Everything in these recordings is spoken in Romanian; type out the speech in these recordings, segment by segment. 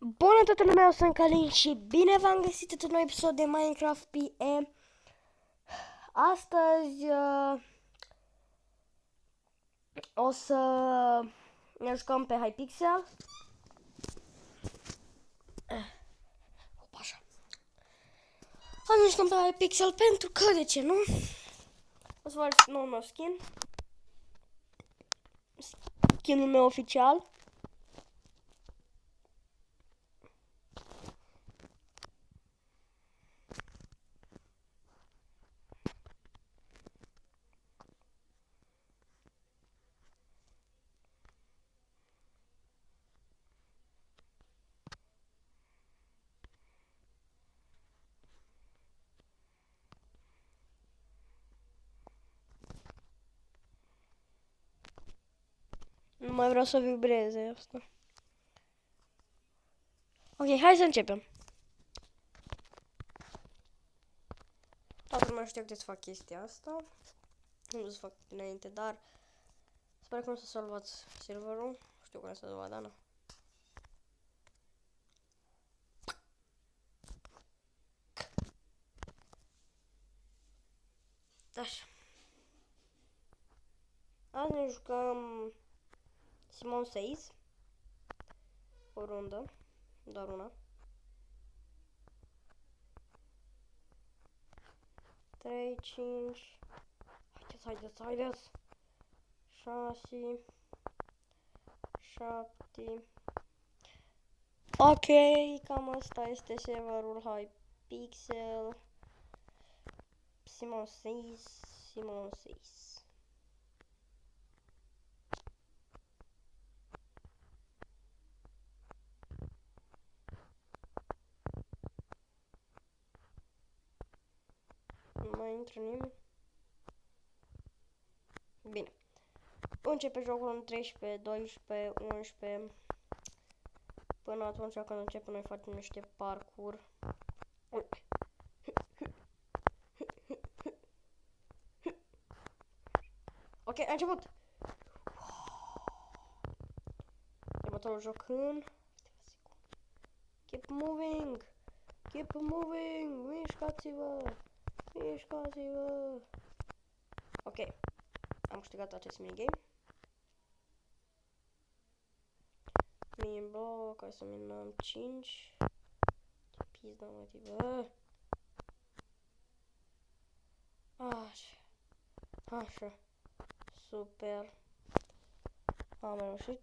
Bună toată lumea, eu sunt Călin și bine v-am găsit într-un nou episod de Minecraft PE. Astăzi o să ne jucăm pe Hypixel. Așa. O să ne jucăm pe Hypixel pentru că, de ce nu? O să vă arăt noul meu skin. Skinul meu oficial. Nu mai vreau să vibreze asta. Ok, hai să începem. Toată lumea știe că să fac chestia asta. Nu să fac înainte, dar sper că nu să salvați serverul. Știu că nu să salva, dar nu. Așa. Azi ne jucăm Simon Says. O rundă. Doar una. 3, 5. Haideți. 6, 7. Ok, cam asta este serverul Hypixel. Simon Says. Nu mai intră nimeni. Bine. Începe jocul în 13, 12, 11. Până atunci când începem noi facem niște parcurs. Ok, a început! Următorul joc în... Keep moving! Mișcați-vă! Ok, am câștigat acest minigame. Min bloc, hai să minăm 5. Ce pizda, mă, Așa. Super. Am reușit.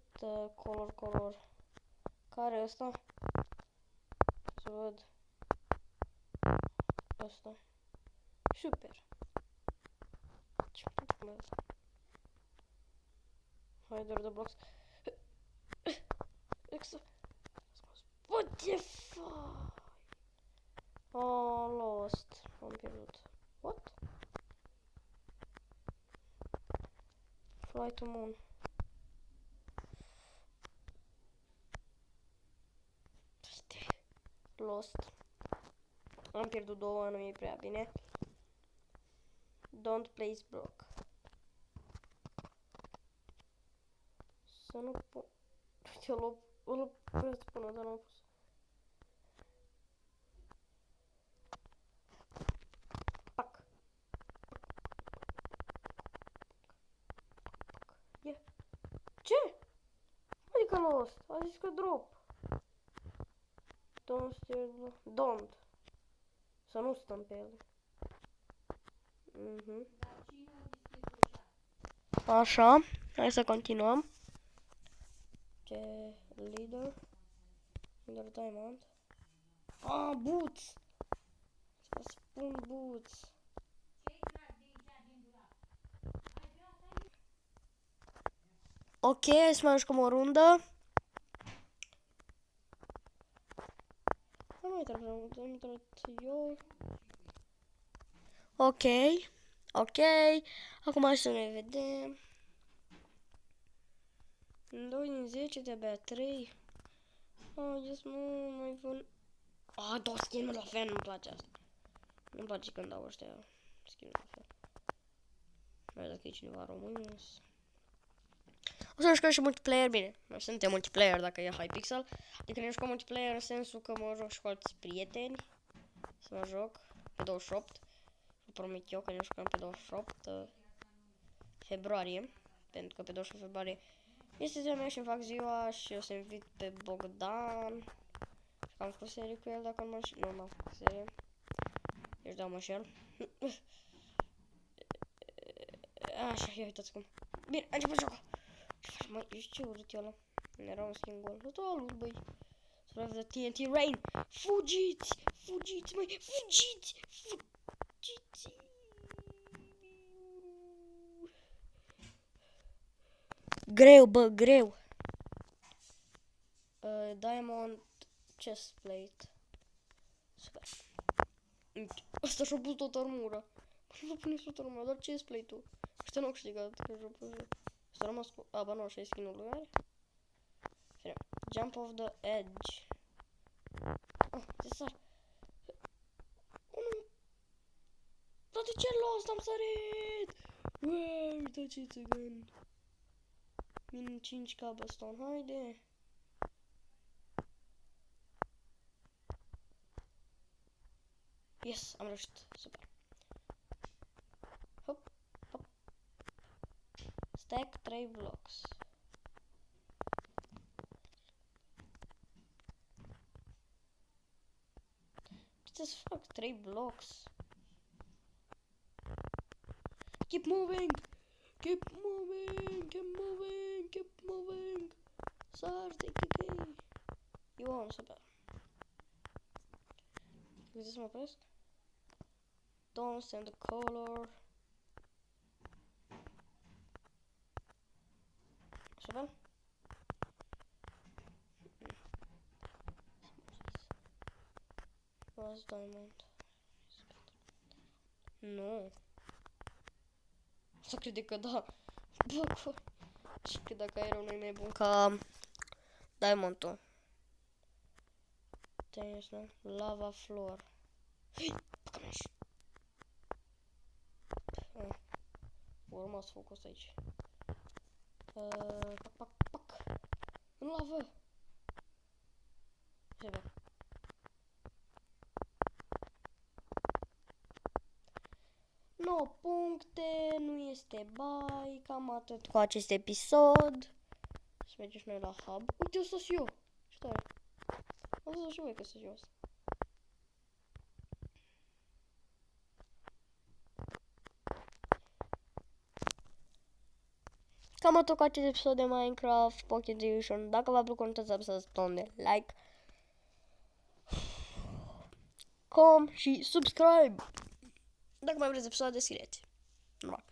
Color. Care e ăsta? Să văd. Ăsta. Super. Ce mă? Hai, doar de blocks. What the fuck? Oh, lost. Am pierdut. What? Fly to moon. Lost. Am pierdut două, nu e prea bine. Don't place block. Să nu pot. Îl opresc până, dar nu am pus. Pac. Yeah. Ce? Adică lost. A zis că drop. Don't. Să nu stăm pe ele. Așa. Hai să continuăm. Ce leader diamond. Boots. Să spun boots. Ok, să mai jucăm o rundă. Nu am intrat eu. Ok. Acum hai să ne vedem. 2 din 10, de-abia 3. Yes, nu mai vând. Două skin-uri la fel, nu-mi place asta. Nu-mi place când dau ăștia skin-uri la fel. Mai dacă e cineva român. O să ne jucăm și multiplayer, bine, noi suntem multiplayer dacă e Hypixel. Adică ne jucăm multiplayer în sensul că mă joc și cu alți prieteni. Să mă joc pe 28. Vă promit eu că ne jucăm pe 28 februarie. Pentru că pe 28 februarie este ziua mea și îmi fac ziua și o să invit pe Bogdan. Am făcut serie cu el dacă nu mă... Nu, n-am făcut serie. Deci da, mă șel. Așa, ia uitați cum. Bine, a început jocul. Ce faci, mă? Ești ce urât e ăla? Era un skin gol. Totalul, băi. Survive the TNT Rain. Fugiți! Fugiți, măi! Fugiți! Fugiți! Greu, bă, greu. Diamond chestplate. Super. Asta și-a pus tot armura. Nu vă puneți tot armura, doar chestplate-ul. Ăștia n-au câștigat, că și-au pus. Ăsta rămas cu... A, ba nu, așa e skin-ul lui are. Fine. Jump off the edge. Oh, se sar. Dar de ce lost? Am sărit! Uau, uite ce țăgân. Min 5 cobblestone, haide. Yes, am reușit. Super. Hop, hop. Stack 3 blocks. Ce să fac? 3 blocks. Keep moving! Keep moving! Keep moving! Keep moving! Sar, take. Ion, super. Uite să mă opresc. Don't send the color. Super. Was diamond. Nu. Să crede că da. Bă, și că dacă aerul nu e mai bun ca diamondul. Tenis, nu? Lava floor. Hei, păcămești. Urma să focus aici. Pac, pac, pac. În lavă. Trebuie. 9 puncte, nu este bai, cam atât cu acest episod. Să mergem și noi la hub. Uite, o să eu. Ce tare. O să și voi că sunt eu asta. Cam atât cu acest episod de Minecraft Pocket Edition. Dacă v-a plăcut, nu uitați să apăsați de like, com și subscribe. Dacă mai vreți episoade, scrieți. Normal.